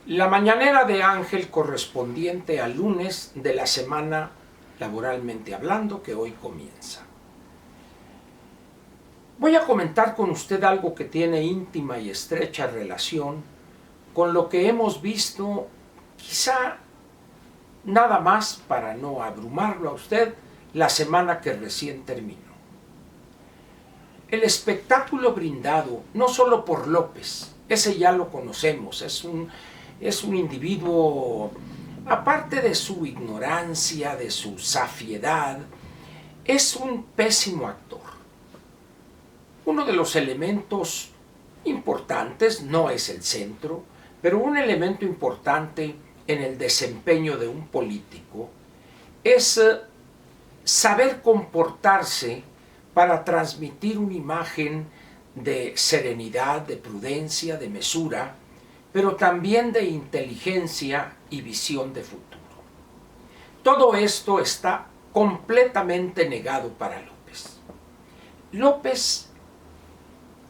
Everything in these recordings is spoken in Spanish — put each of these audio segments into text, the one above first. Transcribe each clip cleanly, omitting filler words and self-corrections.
La mañanera de Ángel correspondiente al lunes de la semana laboralmente hablando que hoy comienza. Voy a comentar con usted algo que tiene íntima y estrecha relación con lo que hemos visto, quizá nada más para no abrumarlo a usted, la semana que recién terminó. El espectáculo brindado no solo por López, ese ya lo conocemos, es un individuo, aparte de su ignorancia, de su zafiedad, es un pésimo actor. Uno de los elementos importantes, no es el centro, pero un elemento importante en el desempeño de un político es saber comportarse para transmitir una imagen de serenidad, de prudencia, de mesura, pero también de inteligencia y visión de futuro. Todo esto está completamente negado para López. López,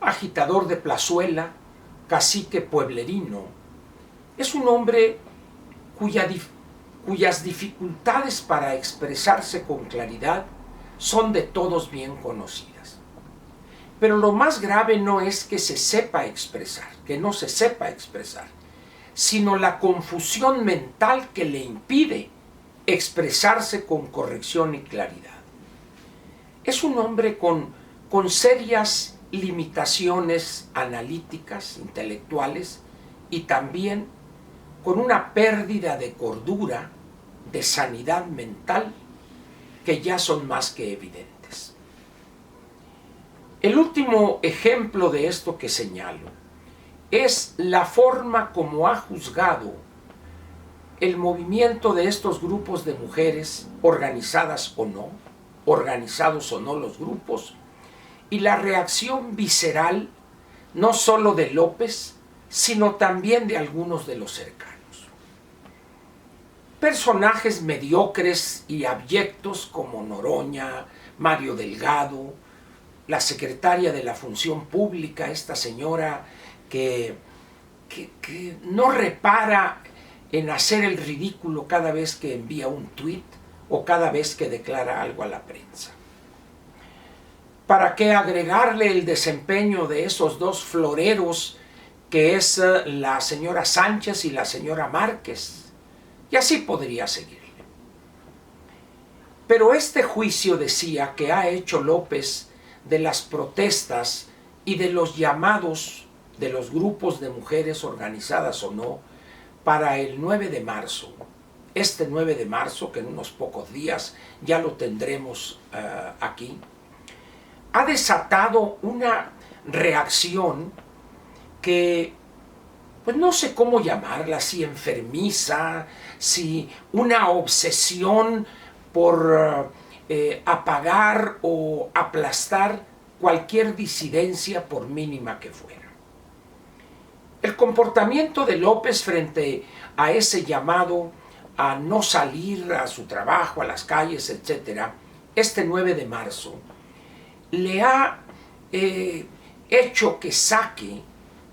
agitador de plazuela, cacique pueblerino, es un hombre cuyas dificultades para expresarse con claridad son de todos bien conocidas. Pero lo más grave no es que se sepa expresar, que no se sepa expresar, sino la confusión mental que le impide expresarse con corrección y claridad. Es un hombre con serias limitaciones analíticas, intelectuales, y también con una pérdida de cordura, de sanidad mental, que ya son más que evidentes. El último ejemplo de esto que señalo es la forma como ha juzgado el movimiento de estos grupos de mujeres, organizados o no los grupos, y la reacción visceral no solo de López, sino también de algunos de los cercanos. Personajes mediocres y abyectos como Noroña, Mario Delgado, la secretaria de la Función Pública, esta señora que no repara en hacer el ridículo cada vez que envía un tuit o cada vez que declara algo a la prensa. ¿Para qué agregarle el desempeño de esos dos floreros que es la señora Sánchez y la señora Márquez? Y así podría seguirle. Pero este juicio decía que ha hecho López de las protestas y de los llamados de los grupos de mujeres organizadas o no para el 9 de marzo. Este 9 de marzo, que en unos pocos días ya lo tendremos aquí, ha desatado una reacción que, pues no sé cómo llamarla, si enfermiza, si una obsesión por apagar o aplastar cualquier disidencia por mínima que fuera. El comportamiento de López frente a ese llamado a no salir a su trabajo, a las calles, etc., este 9 de marzo, le ha hecho que saque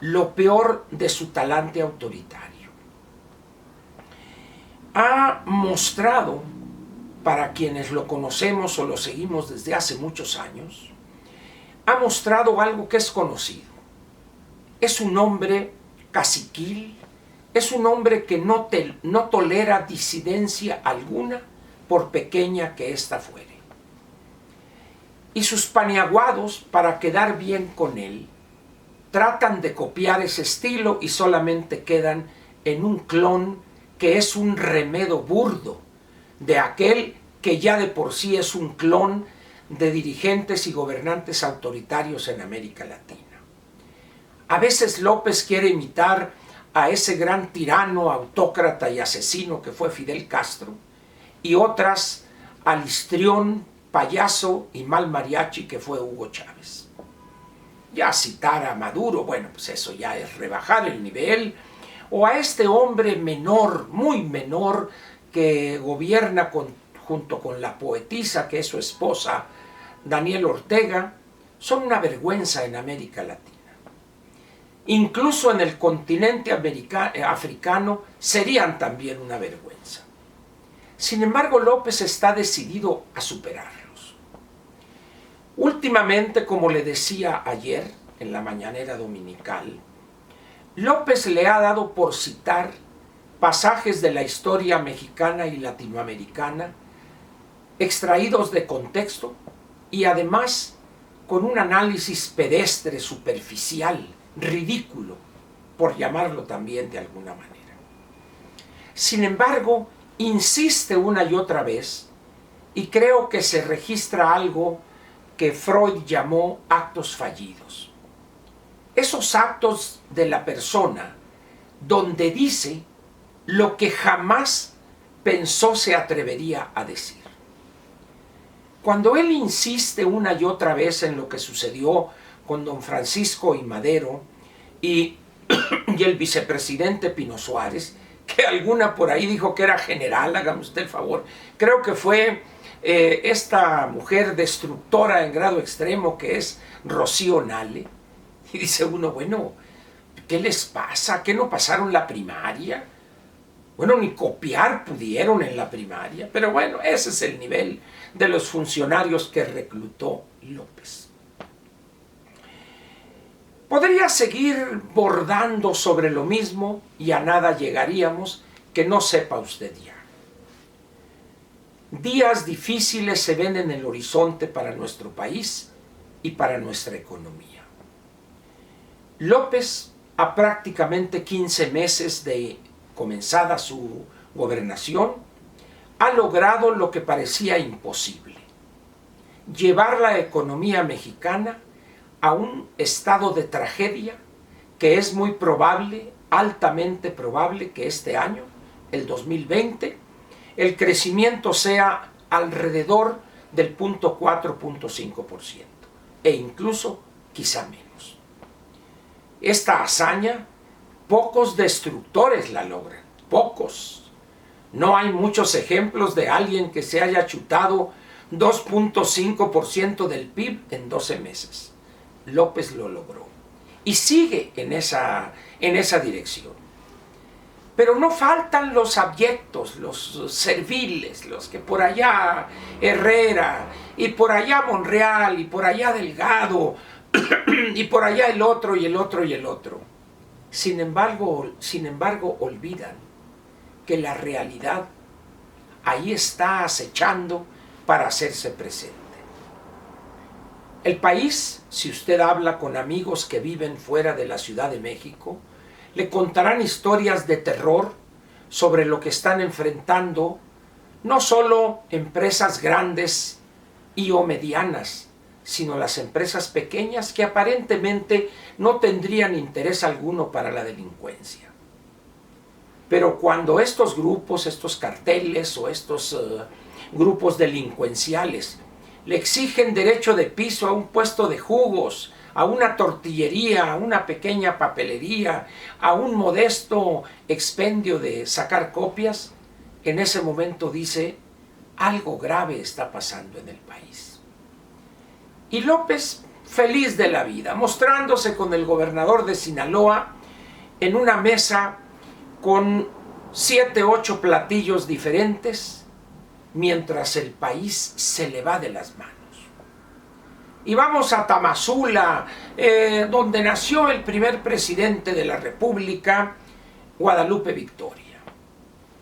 lo peor de su talante autoritario. Ha mostrado, para quienes lo conocemos o lo seguimos desde hace muchos años, ha mostrado algo que es conocido. Es un hombre caciquil, es un hombre que no tolera disidencia alguna, por pequeña que ésta fuere. Y sus paniaguados, para quedar bien con él, tratan de copiar ese estilo y solamente quedan en un clon que es un remedo burdo de aquel que ya de por sí es un clon de dirigentes y gobernantes autoritarios en América Latina. A veces López quiere imitar a ese gran tirano, autócrata y asesino que fue Fidel Castro, y otras al histrión, payaso y mal mariachi que fue Hugo Chávez. Ya citar a Maduro, bueno, pues eso ya es rebajar el nivel, o a este hombre menor, muy menor, que gobierna junto con la poetisa que es su esposa, Daniel Ortega, son una vergüenza en América Latina. incluso en el continente africano, serían también una vergüenza. Sin embargo, López está decidido a superarlos. Últimamente, como le decía ayer en la mañanera dominical, López le ha dado por citar pasajes de la historia mexicana y latinoamericana extraídos de contexto y además con un análisis pedestre, superficial, ridículo, por llamarlo también de alguna manera. Sin embargo, insiste una y otra vez, y creo que se registra algo que Freud llamó actos fallidos. Esos actos de la persona donde dice lo que jamás pensó se atrevería a decir. Cuando él insiste una y otra vez en lo que sucedió con don Francisco I. Madero y el vicepresidente Pino Suárez, que alguna por ahí dijo que era general, hágame usted el favor, creo que fue esta mujer destructora en grado extremo que es Rocío Nale, y dice uno, bueno, ¿qué les pasa? ¿Qué no pasaron la primaria? Bueno, ni copiar pudieron en la primaria, pero bueno, ese es el nivel de los funcionarios que reclutó López. Podría seguir bordando sobre lo mismo y a nada llegaríamos que no sepa usted ya. Días difíciles se ven en el horizonte para nuestro país y para nuestra economía. López, a prácticamente 15 meses de comenzada su gobernación, ha logrado lo que parecía imposible: llevar la economía mexicana a un estado de tragedia que es muy probable, altamente probable, que este año, el 2020, el crecimiento sea alrededor del 0.4-0.5% e incluso quizá menos. Esta hazaña, pocos destructores la logran, pocos. No hay muchos ejemplos de alguien que se haya chutado 2.5% del PIB en 12 meses. López lo logró y sigue en esa dirección. Pero no faltan los abyectos, los serviles, los que por allá Herrera, y por allá Monreal, y por allá Delgado, y por allá el otro, y el otro, y el otro. Sin embargo, olvidan que la realidad ahí está acechando para hacerse presente. El país, si usted habla con amigos que viven fuera de la Ciudad de México, le contarán historias de terror sobre lo que están enfrentando no solo empresas grandes y o medianas, sino las empresas pequeñas que aparentemente no tendrían interés alguno para la delincuencia. Pero cuando estos grupos, estos carteles o estos grupos delincuenciales le exigen derecho de piso a un puesto de jugos, a una tortillería, a una pequeña papelería, a un modesto expendio de sacar copias, en ese momento dice, algo grave está pasando en el país. Y López, feliz de la vida, mostrándose con el gobernador de Sinaloa en una mesa con 7, 8 platillos diferentes, mientras el país se le va de las manos. Y vamos a Tamazula, donde nació el primer presidente de la República, Guadalupe Victoria.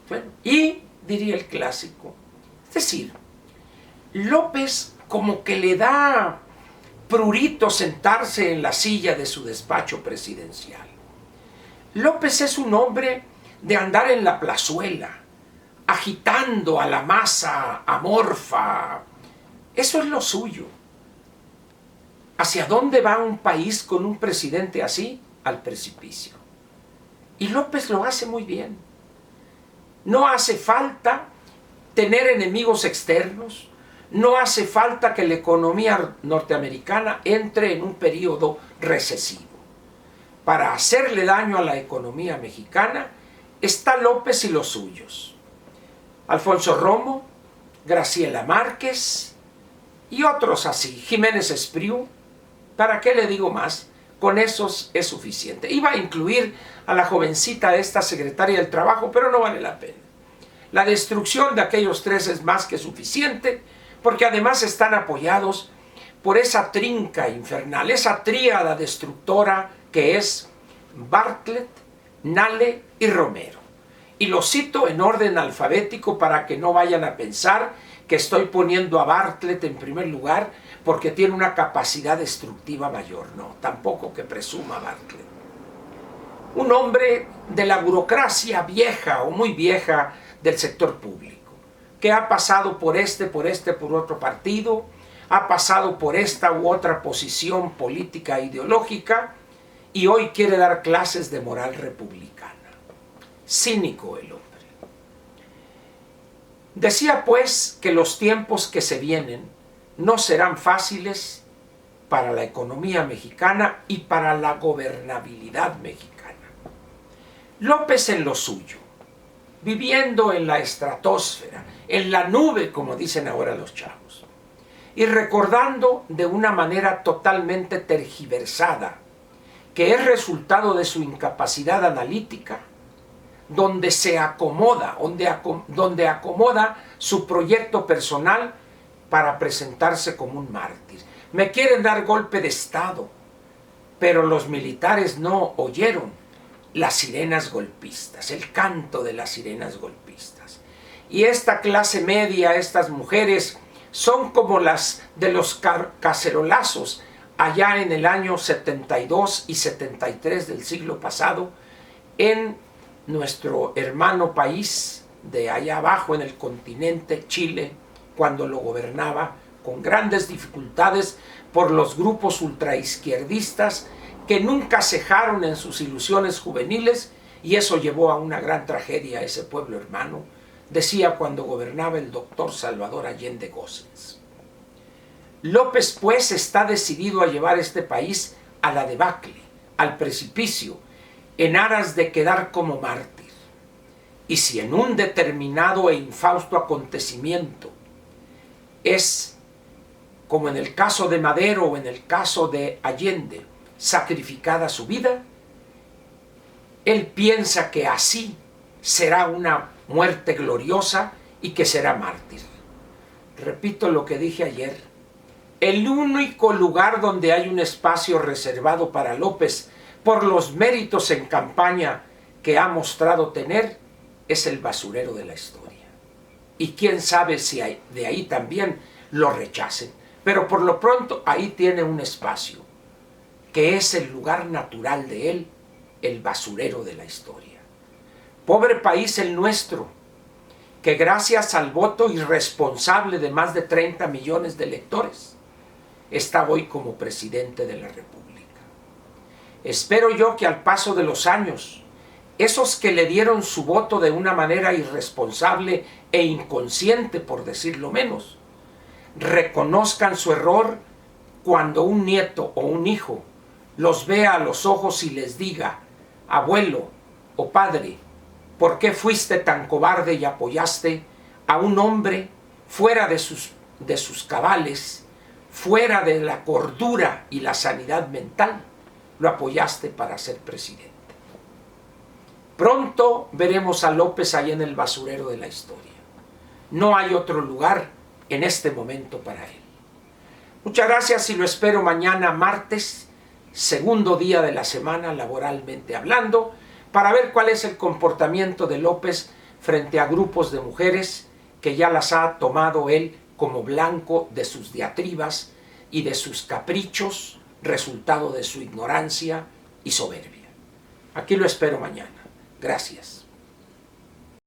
Bueno, y, diría el clásico, es decir, López como que le da prurito sentarse en la silla de su despacho presidencial. López es un hombre de andar en la plazuela, agitando a la masa amorfa. Eso es lo suyo. ¿Hacia dónde va un país con un presidente así? Al precipicio. Y López lo hace muy bien. No hace falta tener enemigos externos, no hace falta que la economía norteamericana entre en un periodo recesivo. Para hacerle daño a la economía mexicana está López y los suyos. Alfonso Romo, Graciela Márquez y otros así, Jiménez Espriu, ¿para qué le digo más? con esos es suficiente. Iba a incluir a la jovencita de esta secretaria del Trabajo, pero no vale la pena. La destrucción de aquellos tres es más que suficiente, porque además están apoyados por esa trinca infernal, esa tríada destructora que es Bartlett, Nale y Romero. Y los cito en orden alfabético para que no vayan a pensar que estoy poniendo a Bartlett en primer lugar porque tiene una capacidad destructiva mayor. No, tampoco que presuma Bartlett. Un hombre de la burocracia vieja o muy vieja del sector público, que ha pasado por por otro partido, ha pasado por esta u otra posición política e ideológica y hoy quiere dar clases de moral republicana. Cínico el hombre. Decía pues que los tiempos que se vienen no serán fáciles para la economía mexicana y para la gobernabilidad mexicana. López en lo suyo, viviendo en la estratosfera, en la nube, como dicen ahora los chavos, y recordando de una manera totalmente tergiversada que es resultado de su incapacidad analítica, donde se acomoda, donde acomoda su proyecto personal para presentarse como un mártir. Me quieren dar golpe de Estado, pero los militares no oyeron las sirenas golpistas, el canto de las sirenas golpistas. Y esta clase media, estas mujeres, son como las de los cacerolazos allá en el año 72 y 73 del siglo pasado, en nuestro hermano país de allá abajo en el continente, Chile, cuando lo gobernaba con grandes dificultades por los grupos ultraizquierdistas que nunca cejaron en sus ilusiones juveniles, y eso llevó a una gran tragedia a ese pueblo hermano, decía cuando gobernaba el doctor Salvador Allende Gómez. López pues está decidido a llevar este país a la debacle, al precipicio, en aras de quedar como mártir. Y si en un determinado e infausto acontecimiento es, como en el caso de Madero o en el caso de Allende, sacrificada su vida, él piensa que así será una muerte gloriosa y que será mártir. Repito lo que dije ayer, el único lugar donde hay un espacio reservado para López por los méritos en campaña que ha mostrado tener es el basurero de la historia. Y quién sabe si de ahí también lo rechacen, pero por lo pronto ahí tiene un espacio, que es el lugar natural de él, el basurero de la historia. Pobre país el nuestro, que gracias al voto irresponsable de más de 30 millones de electores, está hoy como presidente de la República. Espero yo que al paso de los años, esos que le dieron su voto de una manera irresponsable e inconsciente, por decirlo menos, reconozcan su error cuando un nieto o un hijo los vea a los ojos y les diga: abuelo o padre, ¿por qué fuiste tan cobarde y apoyaste a un hombre fuera de sus cabales, fuera de la cordura y la sanidad mental? Lo apoyaste para ser presidente. Pronto veremos a López ahí en el basurero de la historia. No hay otro lugar en este momento para él. Muchas gracias y lo espero mañana martes, segundo día de la semana laboralmente hablando, para ver cuál es el comportamiento de López frente a grupos de mujeres que ya las ha tomado él como blanco de sus diatribas y de sus caprichos, resultado de su ignorancia y soberbia. Aquí lo espero mañana. Gracias.